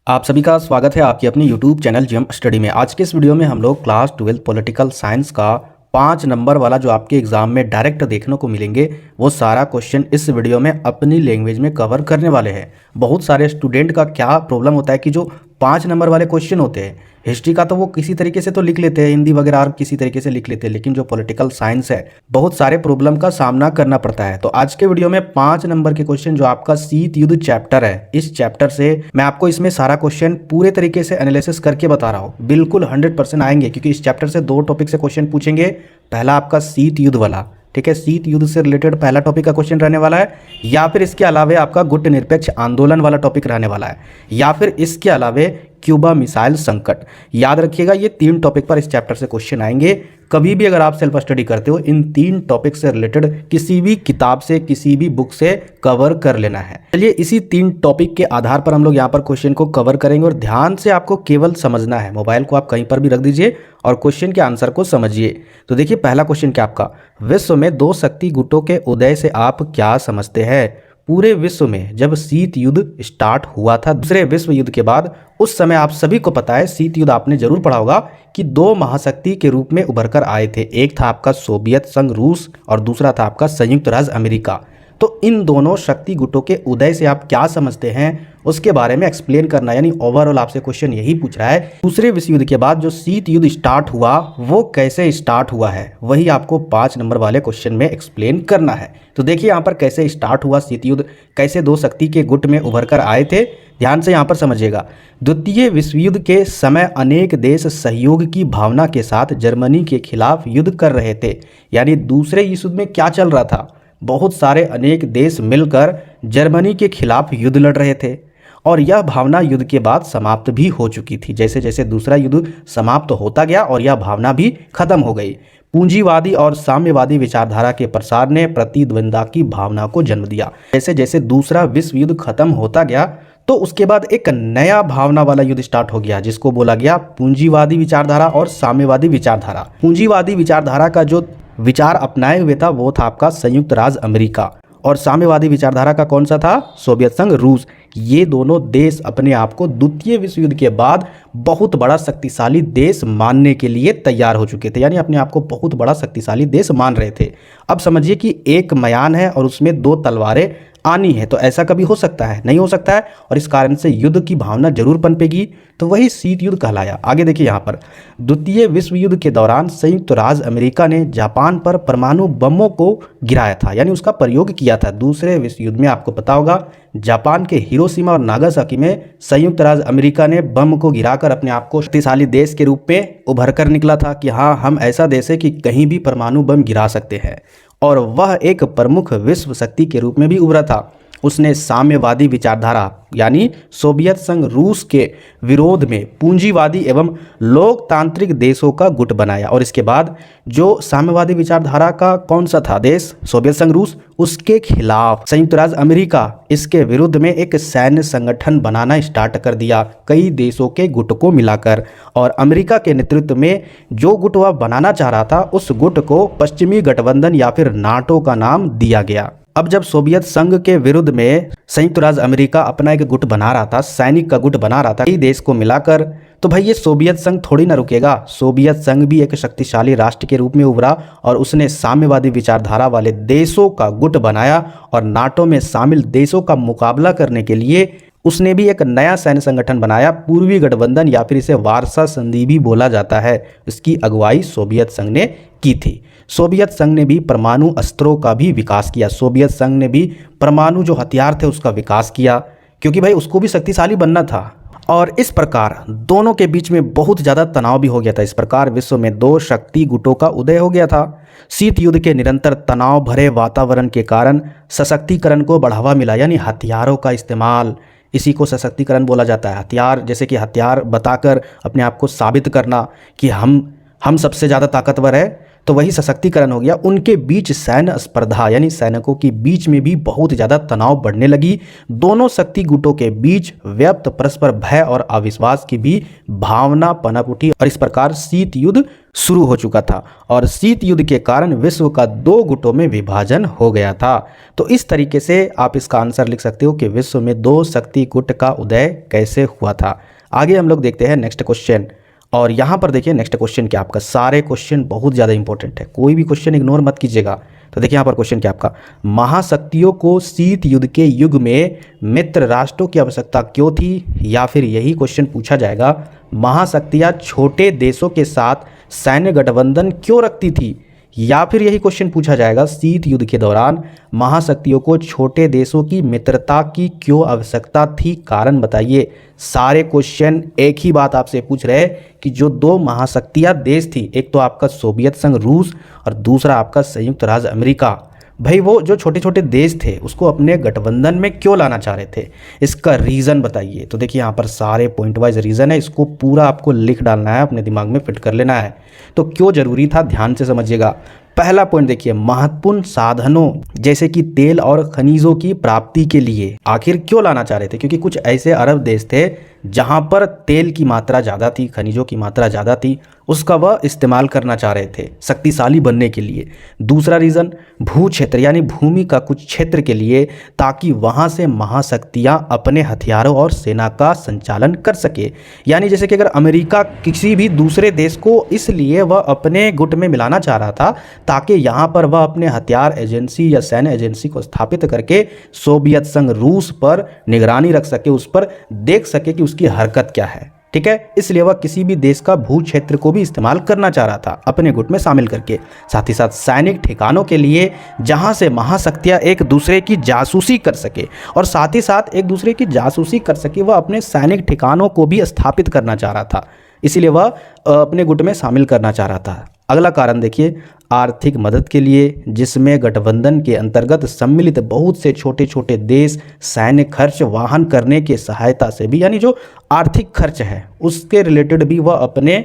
आप सभी का स्वागत है आपके अपने YouTube चैनल जीएम स्टडी में। आज के इस वीडियो में हम लोग क्लास 12 पॉलिटिकल साइंस का 5 नंबर वाला जो आपके एग्जाम में डायरेक्ट देखने को मिलेंगे वो सारा क्वेश्चन इस वीडियो में अपनी लैंग्वेज में कवर करने वाले हैं। बहुत सारे स्टूडेंट का क्या प्रॉब्लम होता है कि जो 5 नंबर वाले क्वेश्चन होते हैं हिस्ट्री का तो वो किसी तरीके से तो लिख लेते हैं, हिंदी वगैरह और किसी तरीके से लिख लेते हैं, लेकिन जो पॉलिटिकल साइंस है बहुत सारे प्रॉब्लम का सामना करना पड़ता है। तो आज के वीडियो में 5 नंबर के क्वेश्चन जो आपका शीत युद्ध चैप्टर है, इस चैप्टर से मैं आपको इसमें सारा क्वेश्चन पूरे तरीके से एनालिसिस करके बता रहा हूँ। बिल्कुल 100% आएंगे क्योंकि इस चैप्टर से 2 टॉपिक से क्वेश्चन पूछेंगे। पहला आपका शीत युद्ध वाला, ठीक है, शीत युद्ध से रिलेटेड पहला टॉपिक का क्वेश्चन रहने वाला है, या फिर इसके अलावे आपका गुट निरपेक्ष आंदोलन वाला टॉपिक रहने वाला है, या फिर इसके अलावे क्यूबा मिसाइल संकट। याद रखिएगा ये 3 टॉपिक पर इस चैप्टर से क्वेश्चन आएंगे। कभी भी अगर आप सेल्फ स्टडी करते हो इन 3 टॉपिक से रिलेटेड किसी भी किताब से किसी भी बुक से कवर कर लेना है। चलिए इसी 3 टॉपिक के आधार पर हम लोग यहाँ पर क्वेश्चन को कवर करेंगे और ध्यान से आपको केवल समझना है। मोबाइल को आप कहीं पर भी रख दीजिए और क्वेश्चन के आंसर को समझिए। तो देखिए पहला क्वेश्चन क्या आपका, विश्व में 2 शक्ति गुटों के उदय से आप क्या समझते हैं? पूरे विश्व में जब शीत युद्ध स्टार्ट हुआ था दूसरे विश्व युद्ध के बाद, उस समय आप सभी को पता है शीत युद्ध आपने जरूर पढ़ा होगा कि 2 महाशक्ति के रूप में उभर कर आए थे। एक था आपका सोवियत संघ रूस और दूसरा था आपका संयुक्त राज्य अमेरिका। तो इन दोनों शक्ति गुटों के उदय से आप क्या समझते हैं उसके बारे में एक्सप्लेन करना, यानी ओवरऑल आपसे क्वेश्चन यही पूछ रहा है दूसरे विश्व युद्ध के बाद जो शीत युद्ध स्टार्ट हुआ वो कैसे स्टार्ट हुआ है, वही आपको 5 नंबर वाले क्वेश्चन में एक्सप्लेन करना है। तो देखिए यहाँ पर कैसे स्टार्ट हुआ शीत युद्ध, कैसे 2 शक्ति के गुट में उभर कर आए थे, ध्यान से यहाँ पर समझिएगा। द्वितीय विश्व युद्ध के समय अनेक देश सहयोग की भावना के साथ जर्मनी के खिलाफ युद्ध कर रहे थे। यानी दूसरे विश्व युद्ध में क्या चल रहा था, बहुत सारे अनेक देश मिलकर जर्मनी के खिलाफ युद्ध लड़ रहे थे और यह भावना युद्ध के बाद समाप्त भी हो चुकी थी। जैसे जैसे दूसरा युद्ध समाप्त होता गया और यह भावना भी खत्म हो गई। पूंजीवादी और साम्यवादी विचारधारा के प्रसार ने प्रतिद्वंद्विता की भावना को जन्म दिया। जैसे जैसे दूसरा विश्व युद्ध खत्म होता गया तो उसके बाद एक नया भावना वाला युद्ध स्टार्ट हो गया जिसको बोला गया पूंजीवादी विचारधारा और साम्यवादी विचारधारा। पूंजीवादी विचारधारा का जो विचार अपनाए हुए था वो था आपका संयुक्त राज्य अमेरिका, और साम्यवादी विचारधारा का कौन सा था, सोवियत संघ रूस। ये दोनों देश अपने आप को द्वितीय विश्व युद्ध के बाद बहुत बड़ा शक्तिशाली देश मानने के लिए तैयार हो चुके थे, यानी अपने आप को बहुत बड़ा शक्तिशाली देश मान रहे थे। अब समझिए कि एक म्यान है और उसमें 2 तलवारें आनी है, तो ऐसा कभी हो सकता है? नहीं हो सकता है, और इस कारण से युद्ध की भावना जरूर पनपेगी, तो वही शीत युद्ध कहलाया। आगे देखिए यहाँ पर द्वितीय विश्व युद्ध के दौरान संयुक्त राज्य अमेरिका ने जापान पर परमाणु बमों को गिराया था, यानी उसका प्रयोग किया था। दूसरे विश्व युद्ध में आपको पता होगा जापान के हिरोशिमा और नागासाकी में संयुक्त राज्य अमेरिका ने बम को गिराकर अपने आप को शक्तिशाली देश के रूप में उभर कर निकला था कि हाँ हम ऐसा देश है कि कहीं भी परमाणु बम गिरा सकते हैं, और वह एक प्रमुख विश्व शक्ति के रूप में भी उभरा था। उसने साम्यवादी विचारधारा यानी सोवियत संघ रूस के विरोध में पूंजीवादी एवं लोकतांत्रिक देशों का गुट बनाया, और इसके बाद जो साम्यवादी विचारधारा का कौन सा था देश, सोवियत संघ रूस, उसके खिलाफ संयुक्त राज्य अमेरिका इसके विरुद्ध में एक सैन्य संगठन बनाना स्टार्ट कर दिया कई देशों के गुट को मिलाकर। और अमेरिका के नेतृत्व में जो गुट वह बनाना चाह रहा था उस गुट को पश्चिमी गठबंधन या फिर नाटो का नाम दिया गया। अब जब सोवियत संघ के विरुद्ध में संयुक्त राज्य अमेरिका अपना एक गुट बना रहा था, सैनिक का गुट बना रहा था कई देश को मिलाकर, तो भाई ये सोवियत संघ थोड़ी ना रुकेगा। सोवियत संघ भी एक शक्तिशाली राष्ट्र के रूप में उभरा और उसने साम्यवादी विचारधारा वाले देशों का गुट बनाया, और नाटो में शामिल देशों का मुकाबला करने के लिए उसने भी एक नया सैन्य संगठन बनाया, पूर्वी गठबंधन या फिर इसे वार्सा संधि भी बोला जाता है। इसकी अगुवाई सोवियत संघ ने की थी। सोवियत संघ ने भी परमाणु अस्त्रों का भी विकास किया। सोवियत संघ ने भी परमाणु जो हथियार थे उसका विकास किया, क्योंकि भाई उसको भी शक्तिशाली बनना था। और इस प्रकार दोनों के बीच में बहुत ज़्यादा तनाव भी हो गया था। इस प्रकार विश्व में 2 शक्ति गुटों का उदय हो गया था। शीत युद्ध के निरंतर तनाव भरे वातावरण के कारण सशक्तिकरण को बढ़ावा मिला, यानी हथियारों का इस्तेमाल, इसी को सशक्तिकरण बोला जाता है। हथियार, जैसे कि हथियार बताकर अपने आप को साबित करना कि हम सबसे ज़्यादा ताकतवर है, तो वही सशक्तिकरण हो गया। उनके बीच सैन्य स्पर्धा यानी सैनिकों के बीच में भी बहुत ज़्यादा तनाव बढ़ने लगी। दोनों शक्ति गुटों के बीच व्याप्त परस्पर भय और अविश्वास की भी भावना पनप उठी और इस प्रकार शीत युद्ध शुरू हो चुका था और शीत युद्ध के कारण विश्व का दो गुटों में विभाजन हो गया था। तो इस तरीके से आप इसका आंसर लिख सकते हो कि विश्व में दो शक्ति गुट का उदय कैसे हुआ था। आगे हम लोग देखते हैं नेक्स्ट क्वेश्चन। और यहाँ पर देखिए नेक्स्ट क्वेश्चन क्या आपका, सारे क्वेश्चन बहुत ज़्यादा इंपॉर्टेंट है, कोई भी क्वेश्चन इग्नोर मत कीजिएगा। तो देखिए यहाँ पर क्वेश्चन क्या आपका, महाशक्तियों को शीत युद्ध के युग में मित्र राष्ट्रों की आवश्यकता क्यों थी? या फिर यही क्वेश्चन पूछा जाएगा, महाशक्तियाँ छोटे देशों के साथ सैन्य गठबंधन क्यों रखती थी? या फिर यही क्वेश्चन पूछा जाएगा, शीत युद्ध के दौरान महाशक्तियों को छोटे देशों की मित्रता की क्यों आवश्यकता थी? कारण बताइए। सारे क्वेश्चन एक ही बात आपसे पूछ रहे हैं कि जो दो महाशक्तियां देश थी, एक तो आपका सोवियत संघ रूस और दूसरा आपका संयुक्त राज्य अमेरिका, भाई वो जो छोटे छोटे देश थे उसको अपने गठबंधन में क्यों लाना चाह रहे थे, इसका रीज़न बताइए। तो देखिए यहाँ पर सारे पॉइंट वाइज रीज़न है, इसको पूरा आपको लिख डालना है, अपने दिमाग में फिट कर लेना है। तो क्यों जरूरी था, ध्यान से समझिएगा। पहला पॉइंट देखिए, महत्वपूर्ण साधनों जैसे कि तेल और खनिजों की प्राप्ति के लिए आखिर क्यों लाना चाह रहे थे? क्योंकि कुछ ऐसे अरब देश थे जहां पर तेल की मात्रा ज़्यादा थी, खनिजों की मात्रा ज़्यादा थी, उसका वह इस्तेमाल करना चाह रहे थे शक्तिशाली बनने के लिए। दूसरा रीज़न, भू क्षेत्र यानी भूमि का कुछ क्षेत्र के लिए, ताकि वहां से महाशक्तियां अपने हथियारों और सेना का संचालन कर सके। यानी जैसे कि अगर अमेरिका किसी भी दूसरे देश को इसलिए वह अपने गुट में मिलाना चाह रहा था ताकि यहाँ पर वह अपने हथियार एजेंसी या सैन्य एजेंसी को स्थापित करके सोवियत संघ रूस पर निगरानी रख सके, उस पर देख सके कि उसकी हरकत क्या है। ठीक है, इसलिए वह किसी भी देश का भू क्षेत्र को भी इस्तेमाल करना चाह रहा था अपने गुट में शामिल करके। साथ ही साथ सैनिक ठिकानों के लिए जहां से महाशक्तियां एक दूसरे की जासूसी कर सके और साथ ही साथ एक दूसरे की जासूसी कर सके, वह अपने सैनिक ठिकानों को भी स्थापित करना चाह रहा था, इसीलिए वह अपने गुट में शामिल करना चाह रहा था। अगला कारण देखिए, आर्थिक मदद के लिए, जिसमें गठबंधन के अंतर्गत सम्मिलित बहुत से छोटे छोटे देश सैन्य खर्च वहन करने के सहायता से भी, यानी जो आर्थिक खर्च है उसके रिलेटेड भी वह अपने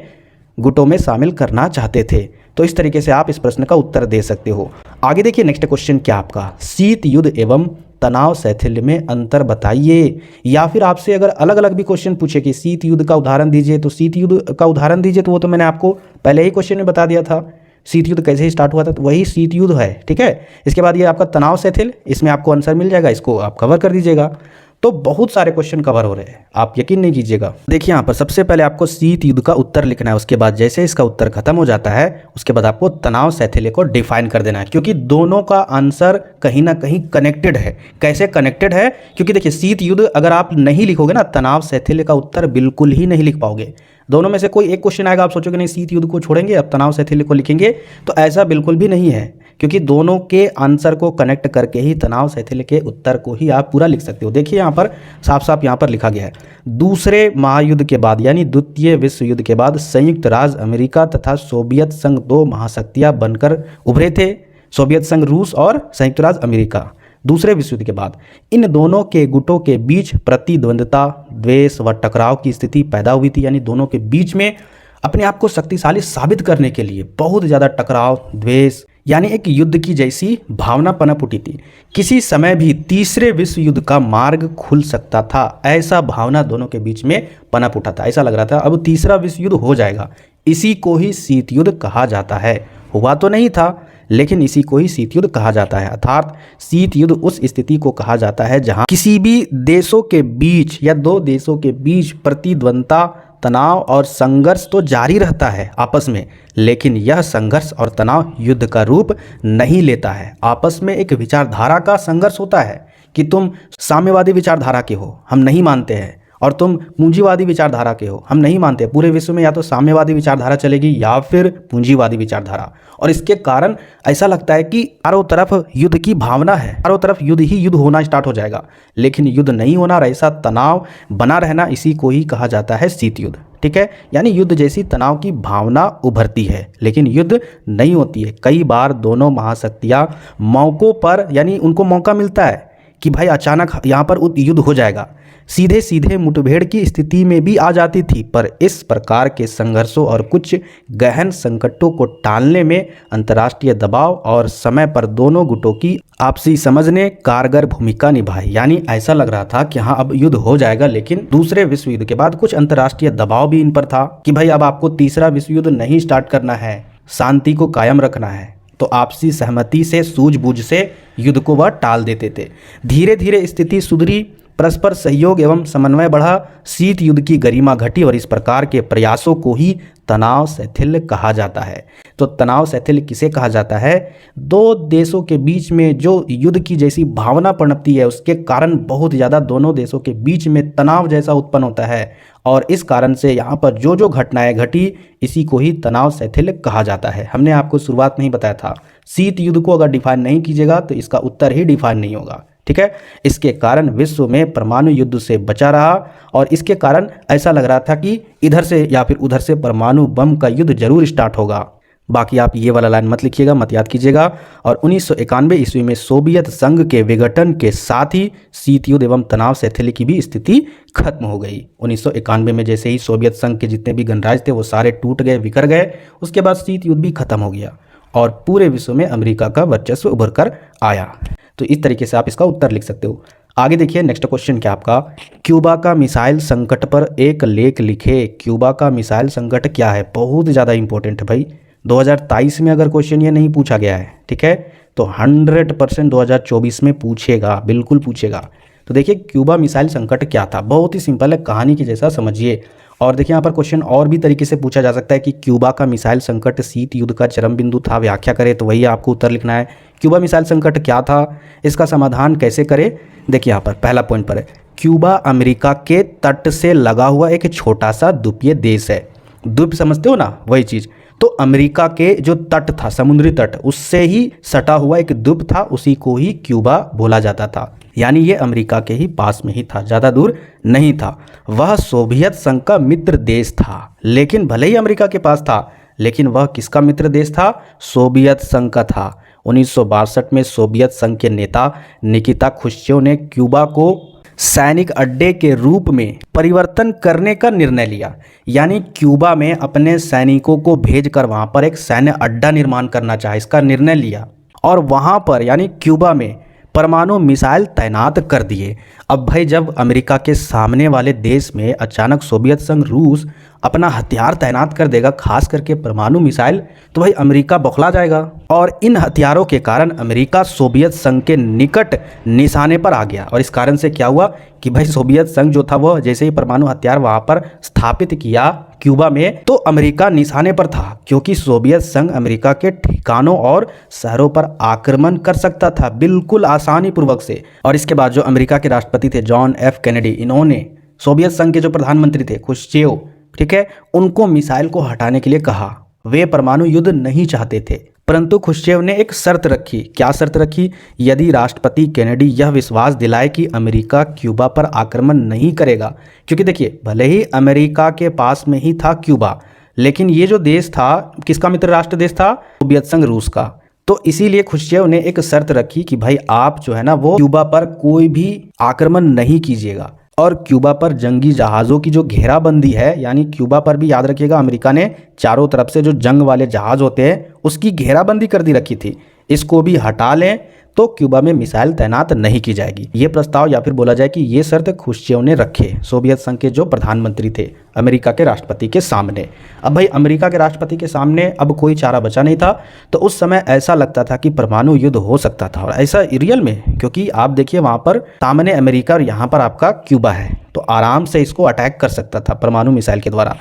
गुटों में शामिल करना चाहते थे। तो इस तरीके से आप इस प्रश्न का उत्तर दे सकते हो। आगे देखिए नेक्स्ट क्वेश्चन क्या आपका, शीत युद्ध एवं तनाव शैथिल्य में अंतर बताइए। या फिर आपसे अगर अलग अलग भी क्वेश्चन पूछे कि शीत युद्ध का उदाहरण दीजिए, तो शीत युद्ध का उदाहरण दीजिए, तो वो तो मैंने आपको पहले ही क्वेश्चन में बता दिया था, शीत युद्ध कैसे स्टार्ट हुआ था, तो वही शीत युद्ध है। ठीक है, इसके बाद ये आपका तनाव शैथिल्य, इसमें आपको आंसर मिल जाएगा, इसको आप कवर कर दीजिएगा। तो बहुत सारे क्वेश्चन कवर हो रहे हैं, आप यकीन नहीं कीजिएगा। देखिए यहाँ पर सबसे पहले आपको शीत युद्ध का उत्तर लिखना है, उसके बाद जैसे इसका उत्तर खत्म हो जाता है उसके बाद आपको तनाव शैथिल्य को डिफाइन कर देना है, क्योंकि दोनों का आंसर कहीं ना कहीं कनेक्टेड है। कैसे कनेक्टेड है? क्योंकि देखिए शीत युद्ध अगर आप नहीं लिखोगे ना, तनाव शैथिल्य का उत्तर बिल्कुल ही नहीं लिख पाओगे। दोनों में से कोई एक क्वेश्चन आएगा, आप सोचोगे नहीं शीत युद्ध को छोड़ेंगे अब तनाव शैथिल्य को लिखेंगे, तो ऐसा बिल्कुल भी नहीं है, क्योंकि दोनों के आंसर को कनेक्ट करके ही तनाव शैथिल्य के उत्तर को ही आप पूरा लिख सकते हो। देखिए यहाँ पर साफ साफ यहाँ पर लिखा गया है, दूसरे महायुद्ध के बाद यानी द्वितीय विश्व युद्ध के बाद संयुक्त राज्य अमेरिका तथा सोवियत संघ दो महाशक्तियां बनकर उभरे थे, सोवियत संघ रूस और संयुक्त राज्य अमेरिका। दूसरे विश्व युद्ध के बाद इन दोनों के गुटों के बीच प्रतिद्वंद्विता, द्वेष व टकराव की स्थिति पैदा हुई थी। यानी दोनों के बीच में अपने आप को शक्तिशाली साबित करने के लिए बहुत ज़्यादा टकराव, द्वेष, यानी एक युद्ध की जैसी भावना पनप उठी थी। किसी समय भी तीसरे विश्व युद्ध का मार्ग खुल सकता था, ऐसा भावना दोनों के बीच में पनप उठा था। ऐसा लग रहा था अब तीसरा विश्व युद्ध हो जाएगा। इसी को ही शीत युद्ध कहा जाता है। हुआ तो नहीं था, लेकिन इसी को ही शीत युद्ध कहा जाता है। अर्थात शीत युद्ध उस स्थिति को कहा जाता है जहां किसी भी देशों के बीच या दो देशों के बीच प्रतिद्वंद्विता, तनाव और संघर्ष तो जारी रहता है आपस में, लेकिन यह संघर्ष और तनाव युद्ध का रूप नहीं लेता है। आपस में एक विचारधारा का संघर्ष होता है कि तुम साम्यवादी विचारधारा के हो, हम नहीं मानते हैं, और तुम पूंजीवादी विचारधारा के हो, हम नहीं मानते। पूरे विश्व में या तो साम्यवादी विचारधारा चलेगी या फिर पूंजीवादी विचारधारा, और इसके कारण ऐसा लगता है कि चारों तरफ युद्ध की भावना है, चारों तरफ युद्ध ही युद्ध होना स्टार्ट हो जाएगा, लेकिन युद्ध नहीं होना और ऐसा तनाव बना रहना, इसी को ही कहा जाता है शीत युद्ध। ठीक है, यानी युद्ध जैसी तनाव की भावना उभरती है, लेकिन युद्ध नहीं होती है। कई बार दोनों महाशक्तियां मौकों पर, यानी उनको मौका मिलता है कि भाई अचानक यहाँ पर युद्ध हो जाएगा, सीधे सीधे मुठभेड़ की स्थिति में भी आ जाती थी। पर इस प्रकार के संघर्षों और कुछ गहन संकटों को टालने में अंतर्राष्ट्रीय दबाव और समय पर दोनों गुटों की आपसी समझ ने कारगर भूमिका निभाई। यानी ऐसा लग रहा था कि हाँ अब युद्ध हो जाएगा, लेकिन दूसरे विश्व युद्ध के बाद कुछ अंतर्राष्ट्रीय दबाव भी इन पर था कि भाई अब आपको तीसरा विश्व युद्ध नहीं स्टार्ट करना है, शांति को कायम रखना है। तो आपसी सहमति से, सूझबूझ से युद्ध को वह टाल देते थे। धीरे धीरे स्थिति सुधरी, परस्पर सहयोग एवं समन्वय बढ़ा, शीत युद्ध की गरिमा घटी और इस प्रकार के प्रयासों को ही तनाव शैथिल्य कहा जाता है। तो तनाव शैथिल्य किसे कहा जाता है? दो देशों के बीच में जो युद्ध की जैसी भावना पनपती है, उसके कारण बहुत ज़्यादा दोनों देशों के बीच में तनाव जैसा उत्पन्न होता है और इस कारण से यहाँ पर जो जो घटनाएं घटी, इसी को ही तनाव शैथिल्य कहा जाता है। हमने आपको शुरुआत में ही बताया था, शीत युद्ध को अगर डिफाइन नहीं कीजिएगा तो इसका उत्तर ही डिफाइन नहीं होगा। ठीक है, इसके कारण विश्व में परमाणु युद्ध से बचा रहा और इसके कारण ऐसा लग रहा था कि इधर से या फिर उधर से परमाणु बम का युद्ध जरूर स्टार्ट होगा। बाकी आप ये वाला लाइन मत लिखिएगा, मत याद कीजिएगा। और 1991 ईस्वी में सोवियत संघ के विघटन के साथ ही शीत युद्ध एवं तनाव शैथिल्य की भी स्थिति खत्म हो गई। 1991 में जैसे ही सोवियत संघ के जितने भी गणराज्य थे वो सारे टूट गए, बिखर गए। उसके बाद शीत युद्ध भी खत्म हो गया और पूरे विश्व में अमेरिका का वर्चस्व उभर कर आया। तो इस तरीके से आप इसका उत्तर लिख सकते हो। आगे देखिए, नेक्स्ट क्वेश्चन क्या आपका, क्यूबा का मिसाइल संकट पर एक लेख लिखे। क्यूबा का मिसाइल संकट क्या है? बहुत ज़्यादा इंपॉर्टेंट है भाई। 2023 में अगर क्वेश्चन ये नहीं पूछा गया है, ठीक है, तो 100% 2024 में पूछेगा, बिल्कुल पूछेगा। तो देखिए क्यूबा मिसाइल संकट क्या था, बहुत ही सिंपल है, कहानी के जैसा समझिए। और देखिए यहाँ पर क्वेश्चन और भी तरीके से पूछा जा सकता है कि क्यूबा का मिसाइल संकट शीत युद्ध का चरम बिंदु था, व्याख्या करें, तो वही आपको उत्तर लिखना है। क्यूबा मिसाइल संकट क्या था, इसका समाधान कैसे करें? देखिए यहाँ पर पहला पॉइंट पर है, क्यूबा अमेरिका के तट से लगा हुआ एक छोटा सा द्वीपीय देश है। द्वीप समझते हो ना, वही चीज़। तो अमेरिका के जो तट था, समुद्री तट, उससे ही सटा हुआ एक द्वीप था, उसी को ही क्यूबा बोला जाता था। यानी ये अमेरिका के ही पास में ही था, ज़्यादा दूर नहीं था। वह सोवियत संघ का मित्र देश था, लेकिन भले ही अमेरिका के पास था, लेकिन वह किसका मित्र देश था? सोवियत संघ का था। 1962 में सोवियत संघ के नेता निकिता खुश्चेव ने क्यूबा को सैनिक अड्डे के रूप में परिवर्तन करने का निर्णय लिया। यानी क्यूबा में अपने सैनिकों को भेजकर वहां पर एक सैन्य अड्डा निर्माण करना चाहे, इसका निर्णय लिया और वहां पर यानी क्यूबा में परमाणु मिसाइल तैनात कर दिए। अब भाई जब अमेरिका के सामने वाले देश में अचानक सोवियत संघ रूस अपना हथियार तैनात कर देगा, खास करके परमाणु मिसाइल, तो भाई अमेरिका बौखला जाएगा। और इन हथियारों के कारण अमेरिका सोवियत संघ के निकट निशाने पर आ गया और इस कारण से क्या हुआ कि भाई सोवियत संघ जो था वह जैसे ही परमाणु हथियार वहां पर स्थापित किया क्यूबा में, तो अमेरिका निशाने पर था, क्योंकि सोवियत संघ अमेरिका के ठिकानों और शहरों पर आक्रमण कर सकता था बिल्कुल आसानी पूर्वक से। और इसके बाद जो अमेरिका के राष्ट्रपति थे जॉन एफ कैनेडी, इन्होंने सोवियत संघ के जो प्रधानमंत्री थे खुश्चेव, ठीक है, उनको मिसाइल को हटाने के लिए कहा। वे परमाणु युद्ध नहीं चाहते थे, परंतु खुश्चेव ने एक शर्त रखी। क्या शर्त रखी? यदि राष्ट्रपति कैनेडी यह विश्वास दिलाए कि अमेरिका क्यूबा पर आक्रमण नहीं करेगा, क्योंकि देखिए भले ही अमेरिका के पास में ही था क्यूबा, लेकिन ये जो देश था किसका मित्र राष्ट्र देश था? सोवियत संघ रूस का। तो इसीलिए खुश्चेव ने एक शर्त रखी कि भाई आप जो है ना वो क्यूबा पर कोई भी आक्रमण नहीं कीजिएगा। और क्यूबा पर जंगी जहाज़ों की जो घेराबंदी है, यानी क्यूबा पर भी याद रखिएगा अमेरिका ने चारों तरफ से जो जंग वाले जहाज़ होते हैं उसकी घेराबंदी कर दी रखी थी, इसको भी हटा लें तो क्यूबा में मिसाइल तैनात नहीं की जाएगी। ये प्रस्ताव या फिर बोला जाए कि ये शर्त खुश्चेव ने रखे सोवियत संघ के जो प्रधानमंत्री थे अमेरिका के राष्ट्रपति के सामने। अब भाई अमेरिका के राष्ट्रपति के सामने अब कोई चारा बचा नहीं था, तो उस समय ऐसा लगता था कि परमाणु युद्ध हो सकता था, और ऐसा रियल में, क्योंकि आप देखिए वहाँ पर सामने अमेरिका और यहाँ पर आपका क्यूबा है, तो आराम से इसको अटैक कर सकता था परमाणु मिसाइल के द्वारा।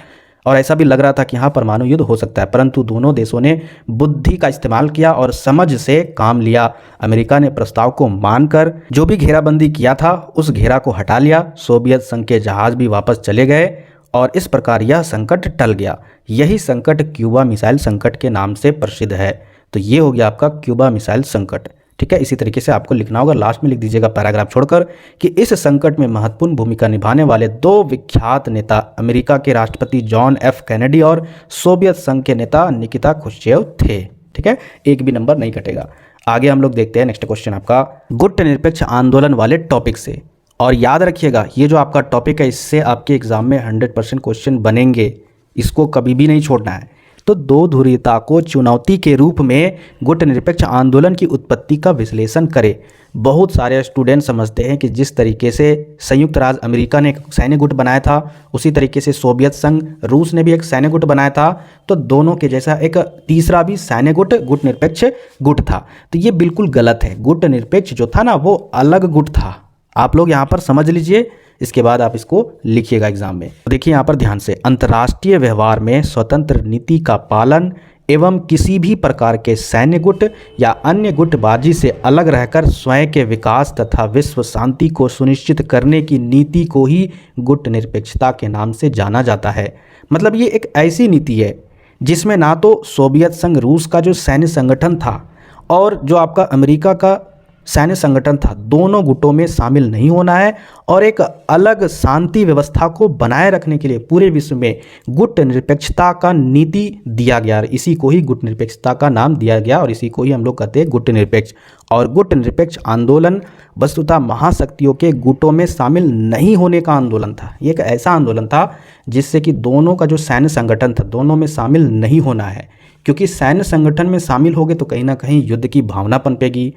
और ऐसा भी लग रहा था कि हाँ परमाणु युद्ध हो सकता है, परंतु दोनों देशों ने बुद्धि का इस्तेमाल किया और समझ से काम लिया। अमेरिका ने प्रस्ताव को मानकर जो भी घेराबंदी किया था उस घेरा को हटा लिया, सोवियत संघ के जहाज भी वापस चले गए और इस प्रकार यह संकट टल गया। यही संकट क्यूबा मिसाइल संकट के नाम से प्रसिद्ध है। तो ये हो गया आपका क्यूबा मिसाइल संकट। ठीक है, इसी तरीके से आपको लिखना होगा, लास्ट में लिख दीजिएगा पैराग्राफ छोड़कर कि इस संकट में महत्वपूर्ण भूमिका निभाने वाले दो विख्यात नेता अमेरिका के राष्ट्रपति जॉन एफ कैनेडी और सोवियत संघ के नेता निकिता खुश्चेव थे। ठीक है, एक भी नंबर नहीं कटेगा। आगे हम लोग देखते हैं नेक्स्ट क्वेश्चन आपका गुट निरपेक्ष आंदोलन वाले टॉपिक से। और याद रखिएगा ये जो आपका टॉपिक है इससे आपके एग्जाम में 100% क्वेश्चन बनेंगे, इसको कभी भी नहीं छोड़ना है। तो दो ध्रुवीयता को चुनौती के रूप में गुट निरपेक्ष आंदोलन की उत्पत्ति का विश्लेषण करें। बहुत सारे स्टूडेंट समझते हैं कि जिस तरीके से संयुक्त राज्य अमेरिका ने एक सैन्य गुट बनाया था, उसी तरीके से सोवियत संघ रूस ने भी एक सैन्य गुट बनाया था, तो दोनों के जैसा एक तीसरा भी सैन्य गुट गुट निरपेक्ष गुट था। तो ये बिल्कुल गलत है। गुट निरपेक्ष जो था ना वो अलग गुट था। आप लोग यहाँ पर समझ लीजिए, इसके बाद आप इसको लिखिएगा एग्जाम में। तो देखिए यहाँ पर ध्यान से, अंतर्राष्ट्रीय व्यवहार में स्वतंत्र नीति का पालन एवं किसी भी प्रकार के सैन्य गुट या अन्य गुटबाजी से अलग रहकर स्वयं के विकास तथा विश्व शांति को सुनिश्चित करने की नीति को ही गुट निरपेक्षता के नाम से जाना जाता है। मतलब ये एक ऐसी नीति है जिसमें ना तो सोवियत संघ रूस का जो सैन्य संगठन था और जो आपका अमेरिका का सैन्य संगठन था, दोनों गुटों में शामिल नहीं होना है, और एक अलग शांति व्यवस्था को बनाए रखने के लिए पूरे विश्व में गुट निरपेक्षता का नीति दिया गया। इसी को ही गुट निरपेक्षता का नाम दिया गया और इसी को ही हम लोग कहते हैं गुट निरपेक्ष। और गुट निरपेक्ष आंदोलन वस्तुतः महाशक्तियों के गुटों में शामिल नहीं होने का आंदोलन था। ये एक ऐसा आंदोलन था जिससे कि दोनों का जो सैन्य संगठन था दोनों में शामिल नहीं होना है, क्योंकि सैन्य संगठन में शामिल हो गए तो कहीं ना कहीं युद्ध की भावना पनपेगी,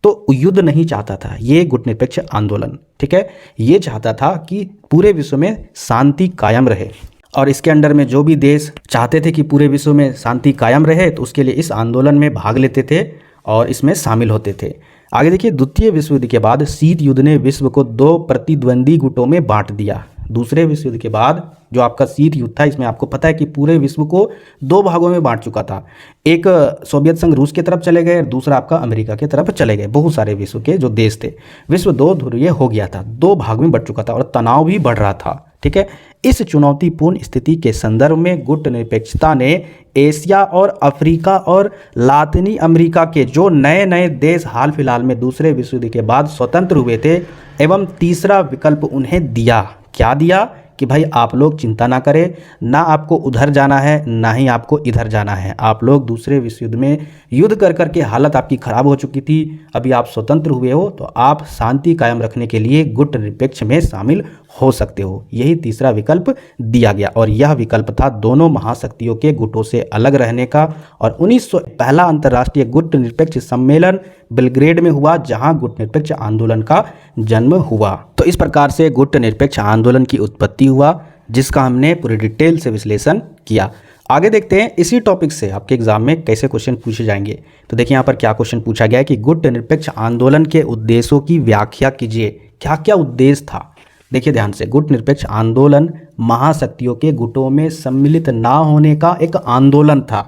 तो युद्ध नहीं चाहता था ये गुट निरपेक्ष आंदोलन। ठीक है, ये चाहता था कि पूरे विश्व में शांति कायम रहे, और इसके अंडर में जो भी देश चाहते थे कि पूरे विश्व में शांति कायम रहे तो उसके लिए इस आंदोलन में भाग लेते थे और इसमें शामिल होते थे। आगे देखिए, द्वितीय विश्व युद्ध के बाद शीत युद्ध ने विश्व को दो प्रतिद्वंदी गुटों में बांट दिया। दूसरे विश्व युद्ध के बाद जो आपका शीत युद्ध था इसमें आपको पता है कि पूरे विश्व को दो भागों में बांट चुका था। एक सोवियत संघ रूस की तरफ चले गए और दूसरा आपका अमेरिका की तरफ चले गए। बहुत सारे विश्व के जो देश थे, विश्व दो ध्रुवीय हो गया था, दो भाग में बट चुका था और तनाव भी बढ़ रहा था। ठीक है, इस चुनौतीपूर्ण स्थिति के संदर्भ में गुट निरपेक्षता ने एशिया और अफ्रीका और लातिनी अमेरिका के जो नए नए देश हाल फिलहाल में दूसरे विश्व युद्ध के बाद स्वतंत्र हुए थे एवं तीसरा विकल्प उन्हें दिया। क्या दिया कि भाई आप लोग चिंता ना करें, ना आपको उधर जाना है ना ही आपको इधर जाना है। आप लोग दूसरे विश्व युद्ध में युद्ध कर करके हालत आपकी खराब हो चुकी थी, अभी आप स्वतंत्र हुए हो तो आप शांति कायम रखने के लिए गुट निरपेक्ष में शामिल हो सकते हो। यही तीसरा विकल्प दिया गया और यह विकल्प था दोनों महाशक्तियों के गुटों से अलग रहने का। और 1900 पहला अंतर्राष्ट्रीय गुट निरपेक्ष सम्मेलन बेलग्रेड में हुआ जहां गुट निरपेक्ष आंदोलन का जन्म हुआ। तो इस प्रकार से गुट निरपेक्ष आंदोलन की उत्पत्ति हुआ जिसका हमने पूरी डिटेल से विश्लेषण किया। आगे देखते हैं इसी टॉपिक से आपके एग्जाम में कैसे क्वेश्चन पूछे जाएंगे। तो देखिए यहाँ पर क्या क्वेश्चन पूछा गया है कि गुट निरपेक्ष आंदोलन के उद्देश्यों की व्याख्या कीजिए। क्या क्या उद्देश्य था, देखिए ध्यान से। गुट निरपेक्ष आंदोलन महाशक्तियों के गुटों में सम्मिलित ना होने का एक आंदोलन था।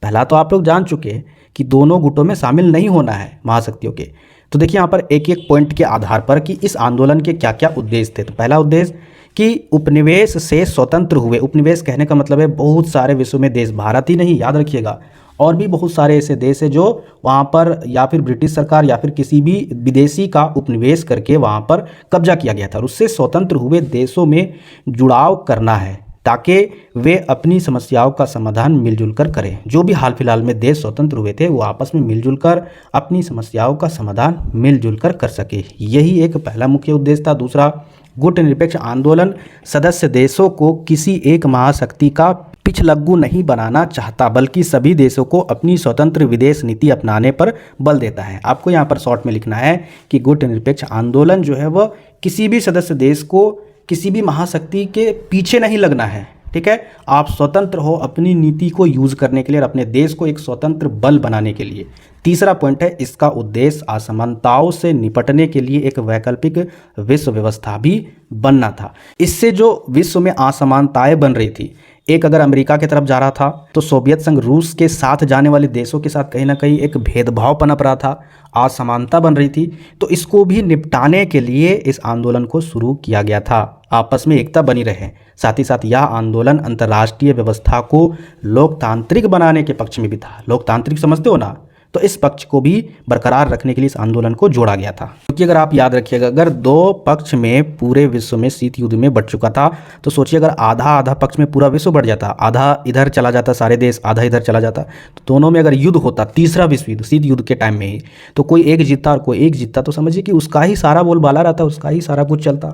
पहला तो आप लोग जान चुके हैं कि दोनों गुटों में शामिल नहीं होना है महाशक्तियों के। तो देखिए यहाँ पर एक एक पॉइंट के आधार पर कि इस आंदोलन के क्या क्या उद्देश्य थे। तो पहला उद्देश्य कि उपनिवेश से स्वतंत्र हुए। उपनिवेश कहने का मतलब है बहुत सारे विश्व में देश, भारत ही नहीं, याद रखिएगा और भी बहुत सारे ऐसे देश है जो वहाँ पर या फिर ब्रिटिश सरकार या फिर किसी भी विदेशी का उपनिवेश करके वहाँ पर कब्जा किया गया था। और उससे स्वतंत्र हुए देशों में जुड़ाव करना है ताकि वे अपनी समस्याओं का समाधान मिलजुल कर करें। जो भी हाल फिलहाल में देश स्वतंत्र हुए थे वो आपस में मिलजुल कर अपनी समस्याओं का समाधान मिलजुल कर कर सके। यही एक पहला मुख्य उद्देश्य था। दूसरा, गुट निरपेक्ष आंदोलन सदस्य देशों को किसी एक महाशक्ति का पिछलग्गू नहीं बनाना चाहता बल्कि सभी देशों को अपनी स्वतंत्र विदेश नीति अपनाने पर बल देता है। आपको यहाँ पर शॉर्ट में लिखना है कि गुट निरपेक्ष आंदोलन जो है वह किसी भी सदस्य देश को किसी भी महाशक्ति के पीछे नहीं लगना है। ठीक है, आप स्वतंत्र हो अपनी नीति को यूज करने के लिए और अपने देश को एक स्वतंत्र बल बनाने के लिए। तीसरा पॉइंट है, इसका उद्देश्य असमानताओं से निपटने के लिए एक वैकल्पिक विश्व व्यवस्था भी बनना था। इससे जो विश्व में असमानताएं बन रही थी, एक अगर अमेरिका की तरफ जा रहा था तो सोवियत संघ रूस के साथ जाने वाले देशों के साथ कहीं ना कहीं एक भेदभाव पनप रहा था, असमानता बन रही थी। तो इसको भी निपटाने के लिए इस आंदोलन को शुरू किया गया था, आपस में एकता बनी रहे। साथ ही साथ यह आंदोलन अंतर्राष्ट्रीय व्यवस्था को लोकतांत्रिक बनाने के पक्ष में भी था। लोकतांत्रिक समझते हो ना, तो इस पक्ष को भी बरकरार रखने के लिए इस आंदोलन को जोड़ा गया था। क्योंकि अगर आप याद रखिएगा, अगर दो पक्ष में पूरे विश्व में शीत युद्ध में बढ़ चुका था, तो सोचिए अगर आधा आधा पक्ष में पूरा विश्व बढ़ जाता, आधा इधर चला जाता सारे देश, आधा इधर चला जाता, तो दोनों में अगर युद्ध होता, तीसरा विश्व युद्ध शीत युद्ध के टाइम में ही, तो कोई एक जीतता और कोई एक जीतता, तो समझिए कि उसका ही सारा बोलबाला रहता, उसका ही सारा कुछ चलता।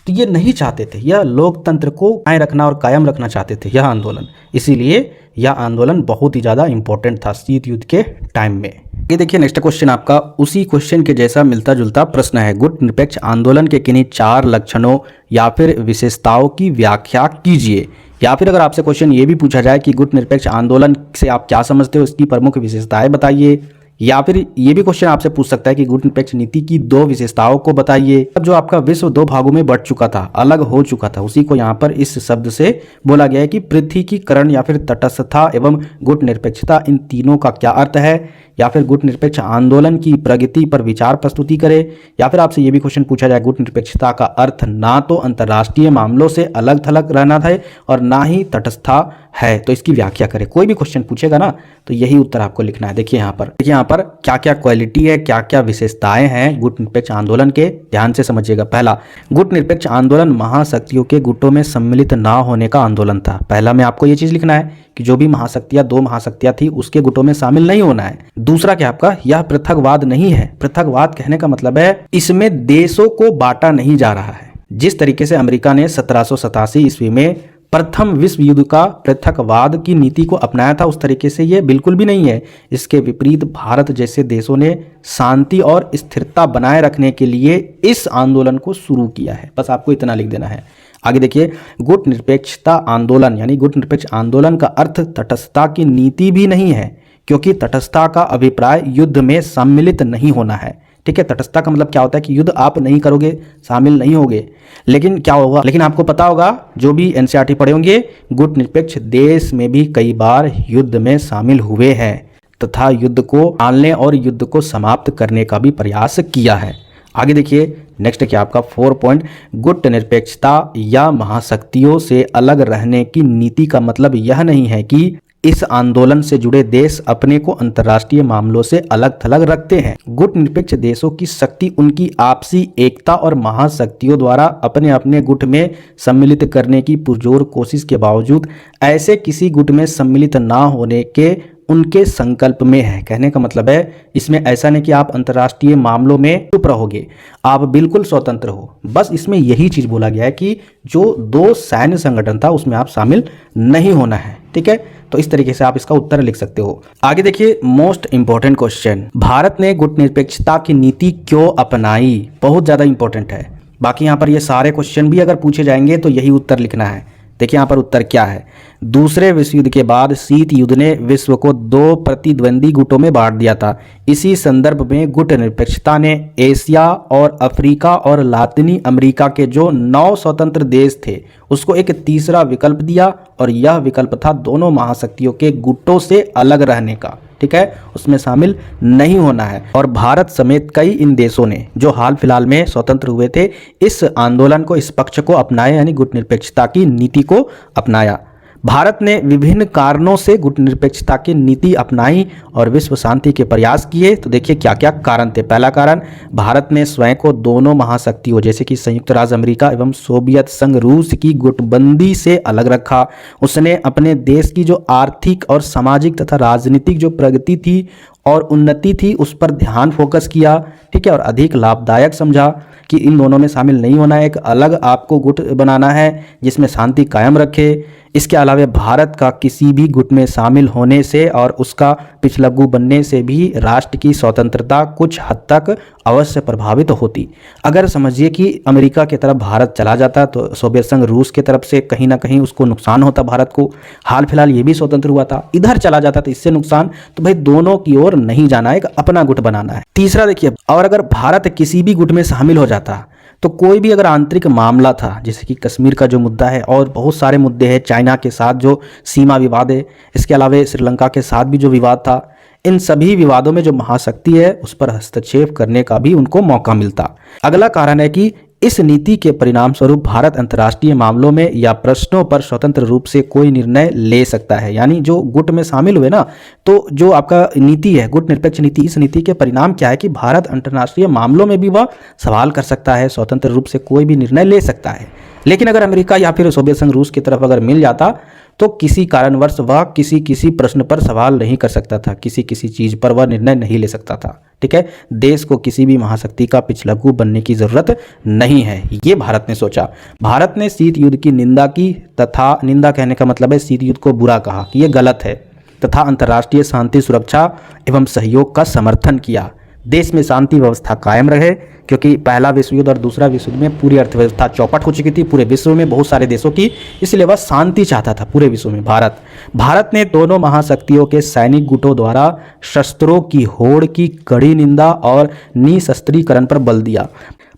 तो ये नहीं चाहते थे, यह लोकतंत्र को कायम रखना और कायम रखना चाहते थे यह आंदोलन, इसीलिए यह आंदोलन बहुत ही ज़्यादा इंपॉर्टेंट था शीत युद्ध के टाइम में। ये देखिए नेक्स्ट क्वेश्चन आपका उसी क्वेश्चन के जैसा मिलता जुलता प्रश्न है। गुट निरपेक्ष आंदोलन के किन्हीं 4 लक्षणों या फिर विशेषताओं की व्याख्या कीजिए। या फिर अगर आपसे क्वेश्चन ये भी पूछा जाए कि गुट निरपेक्ष आंदोलन से आप क्या समझते हो, इसकी प्रमुख विशेषताएं बताइए, या फिर ये भी क्वेश्चन आपसे पूछ सकता है कि गुट निरपेक्ष नीति की 2 विशेषताओं को बताइए। अब जो आपका विश्व 2 भागों में बढ़ चुका था, अलग हो चुका था, उसी को यहाँ पर इस शब्द से बोला गया है कि पृथकीकरण या फिर तटस्थता एवं गुट निरपेक्षता, इन तीनों का क्या अर्थ है। या फिर गुट निरपेक्ष आंदोलन की प्रगति पर विचार प्रस्तुति करे। या फिर आपसे ये भी क्वेश्चन पूछा जाए गुट निरपेक्षता का अर्थ ना तो अंतर्राष्ट्रीय मामलों से अलग थलग रहना था और ना ही तटस्थता है, तो इसकी व्याख्या करें। कोई भी क्वेश्चन पूछेगा ना तो यही उत्तर आपको लिखना है। देखिए यहाँ पर क्या क्या क्वालिटी है, क्या क्या विशेषताएं हैं गुट निरपेक्ष आंदोलन के, ध्यान से समझिएगा। पहला, गुट निरपेक्ष आंदोलन महाशक्तियों के गुटों में सम्मिलित ना होने का आंदोलन था। पहला में आपको ये चीज लिखना है कि जो भी महाशक्तियां 2 महाशक्तियां थी उसके गुटों में शामिल नहीं होना है। दूसरा क्या आपका, यह पृथकवाद नहीं है। पृथकवाद कहने का मतलब है इसमें देशों को बांटा नहीं जा रहा है। जिस तरीके से अमेरिका ने 1787 ईस्वी में प्रथम विश्व युद्ध का पृथकवाद की नीति को अपनाया था, उस तरीके से ये बिल्कुल भी नहीं है। इसके विपरीत भारत जैसे देशों ने शांति और स्थिरता बनाए रखने के लिए इस आंदोलन को शुरू किया है। बस आपको इतना लिख देना है। आगे देखिए, गुट निरपेक्षता आंदोलन यानी गुट निरपेक्ष आंदोलन का अर्थ तटस्थता की नीति भी नहीं है, क्योंकि तटस्थता का अभिप्राय युद्ध में सम्मिलित नहीं होना है। ठीक है, तटस्थता का मतलब क्या होता है कि युद्ध आप नहीं करोगे, शामिल नहीं होगे। लेकिन क्या होगा, लेकिन आपको पता होगा, जो भी एनसीईआरटी पढ़े होंगे, गुट निरपेक्ष देश में भी कई बार युद्ध में शामिल हुए हैं तथा युद्ध को टालने और युद्ध को समाप्त करने का भी प्रयास किया है। आगे देखिए नेक्स्ट क्या आपका 4 पॉइंट, गुट निरपेक्षता या महाशक्तियों से अलग रहने की नीति का मतलब यह नहीं है कि इस आंदोलन से जुड़े देश अपने को अंतर्राष्ट्रीय मामलों से अलग थलग रखते हैं। गुट निरपेक्ष देशों की शक्ति उनकी आपसी एकता और महाशक्तियों द्वारा अपने अपने गुट में सम्मिलित करने की पुरजोर कोशिश के बावजूद ऐसे किसी गुट में सम्मिलित ना होने के उनके संकल्प में है। कहने का मतलब है इसमें ऐसा नहीं कि आप अंतर्राष्ट्रीय मामलों में चुप रहोगे, आप बिल्कुल स्वतंत्र हो। बस इसमें यही चीज बोला गया है कि जो 2 सैन्य संगठन था उसमें आप शामिल नहीं होना है। ठीक है, तो इस तरीके से आप इसका उत्तर लिख सकते हो। आगे देखिए मोस्ट इंपॉर्टेंट क्वेश्चन, भारत ने गुट निरपेक्षता की नीति क्यों अपनाई, बहुत ज्यादा इंपॉर्टेंट है। बाकी यहाँ पर ये सारे क्वेश्चन भी अगर पूछे जाएंगे तो यही उत्तर लिखना है। देखिए यहाँ पर उत्तर क्या है, दूसरे विश्व युद्ध के बाद शीत युद्ध ने विश्व को 2 प्रतिद्वंदी गुटों में बांट दिया था। इसी संदर्भ में गुट निरपेक्षता ने एशिया और अफ्रीका और लातिनी अमेरिका के जो 9 स्वतंत्र देश थे उसको एक तीसरा विकल्प दिया, और यह विकल्प था दोनों महाशक्तियों के गुटों से अलग रहने का। ठीक है, उसमें शामिल नहीं होना है। और भारत समेत कई इन देशों ने जो हाल फिलहाल में स्वतंत्र हुए थे इस आंदोलन को, इस पक्ष को अपनाया, यानी गुट निरपेक्षता की नीति को अपनाया। भारत ने विभिन्न कारणों से गुट निरपेक्षता की नीति अपनाई और विश्व शांति के प्रयास किए। तो देखिए क्या क्या कारण थे। पहला कारण, भारत ने स्वयं को दोनों महाशक्तियों जैसे कि संयुक्त राज्य अमेरिका एवं सोवियत संघ रूस की गुटबंदी से अलग रखा। उसने अपने देश की जो आर्थिक और सामाजिक तथा राजनीतिक जो प्रगति थी और उन्नति थी उस पर ध्यान फोकस किया। ठीक है, और अधिक लाभदायक समझा कि इन दोनों में शामिल नहीं होना है, एक अलग आपको गुट बनाना है जिसमें शांति कायम रखे। इसके अलावा भारत का किसी भी गुट में शामिल होने से और उसका पिछलग्गू बनने से भी राष्ट्र की स्वतंत्रता कुछ हद तक अवश्य प्रभावित होती। अगर समझिए कि अमेरिका की तरफ भारत चला जाता तो सोवियत संघ रूस की तरफ से कहीं ना कहीं उसको नुकसान होता। भारत को हाल फिलहाल ये भी स्वतंत्र हुआ था, इधर चला जाता तो इससे नुकसान। तो भाई दोनों की ओर नहीं जाना है, एक अपना गुट बनाना है। तीसरा देखिए, और अगर भारत किसी भी गुट में शामिल हो जाता तो कोई भी अगर आंतरिक मामला था जैसे कि कश्मीर का जो मुद्दा है और बहुत सारे मुद्दे हैं, चाइना के साथ जो सीमा विवाद है, इसके अलावा श्रीलंका के साथ भी जो विवाद था, इन सभी विवादों में जो महाशक्ति है उस पर हस्तक्षेप करने का भी उनको मौका मिलता। अगला कारण है कि इस नीति के परिणाम स्वरूप भारत अंतर्राष्ट्रीय मामलों में या प्रश्नों पर स्वतंत्र रूप से कोई निर्णय ले सकता है। यानी जो गुट में शामिल हुए ना, तो जो आपका नीति है गुट निरपेक्ष नीति, इस नीति के परिणाम क्या है कि भारत अंतर्राष्ट्रीय मामलों में भी वह सवाल कर सकता है, स्वतंत्र रूप से कोई भी निर्णय ले सकता है। लेकिन अगर अमेरिका या फिर सोवियत संघ रूस की तरफ अगर मिल जाता तो किसी कारणवश वह किसी प्रश्न पर सवाल नहीं कर सकता था, किसी चीज़ पर वह निर्णय नहीं ले सकता था। ठीक है, देश को किसी भी महाशक्ति का पिछलग्गू बनने की जरूरत नहीं है, ये भारत ने सोचा। भारत ने शीत युद्ध की निंदा की, तथा निंदा कहने का मतलब है शीत युद्ध को बुरा कहा कि यह गलत है, तथा अंतर्राष्ट्रीय शांति, सुरक्षा एवं सहयोग का समर्थन किया। देश में शांति व्यवस्था कायम रहे, क्योंकि पहला विश्व युद्ध और दूसरा विश्व युद्ध में पूरी अर्थव्यवस्था चौपट हो चुकी थी पूरे विश्व में, बहुत सारे देशों की, इसलिए वह शांति चाहता था पूरे विश्व में। भारत ने दोनों महाशक्तियों के सैनिक गुटों द्वारा शस्त्रों की होड़ की कड़ी निंदा और निशस्त्रीकरण पर बल दिया।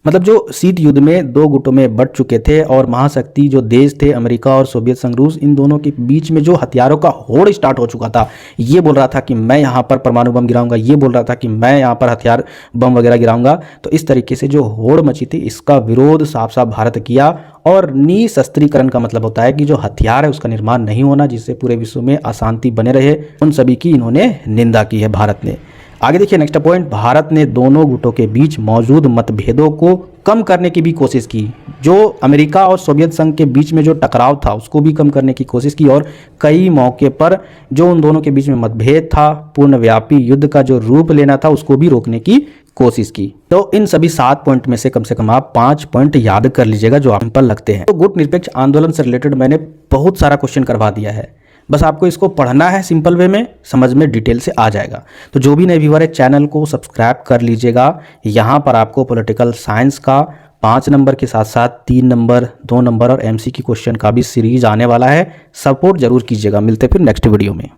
मतलब जो शीत युद्ध में दो गुटों में बंट चुके थे और महाशक्ति जो देश थे अमेरिका और सोवियत संघ रूस, इन दोनों के बीच में जो हथियारों का होड़ स्टार्ट हो चुका था, ये बोल रहा था कि मैं यहाँ पर परमाणु बम गिराऊंगा, ये बोल रहा था कि मैं यहाँ पर हथियार बम वगैरह गिराऊंगा। तो इस तरीके से जो होड़ मची थी, इसका विरोध साफ साफ भारत किया। और निशस्त्रीकरण का मतलब होता है कि जो हथियार है उसका निर्माण नहीं होना, जिससे पूरे विश्व में अशांति बने रहे, उन सभी की इन्होंने निंदा की है भारत ने। आगे देखिए नेक्स्ट पॉइंट, भारत ने दोनों गुटों के बीच मौजूद मतभेदों को कम करने की भी कोशिश की। जो अमेरिका और सोवियत संघ के बीच में जो टकराव था उसको भी कम करने की कोशिश की, और कई मौके पर जो उन दोनों के बीच में मतभेद था, पूर्णव्यापी युद्ध का जो रूप लेना था, उसको भी रोकने की कोशिश की। तो इन सभी 7 पॉइंट में से कम आप 5 पॉइंट याद कर लीजिएगा जो आप पर लगते हैं। तो गुट निरपेक्ष आंदोलन से रिलेटेड मैंने बहुत सारा क्वेश्चन करवा दिया है, बस आपको इसको पढ़ना है, सिंपल वे में, समझ में डिटेल से आ जाएगा। तो जो भी नए व्यूअर है चैनल को सब्सक्राइब कर लीजिएगा। यहाँ पर आपको पॉलिटिकल साइंस का 5 नंबर के साथ साथ 3 नंबर, 2 नंबर और एमसीक्यू क्वेश्चन का भी सीरीज आने वाला है। सपोर्ट जरूर कीजिएगा। मिलते फिर नेक्स्ट वीडियो में।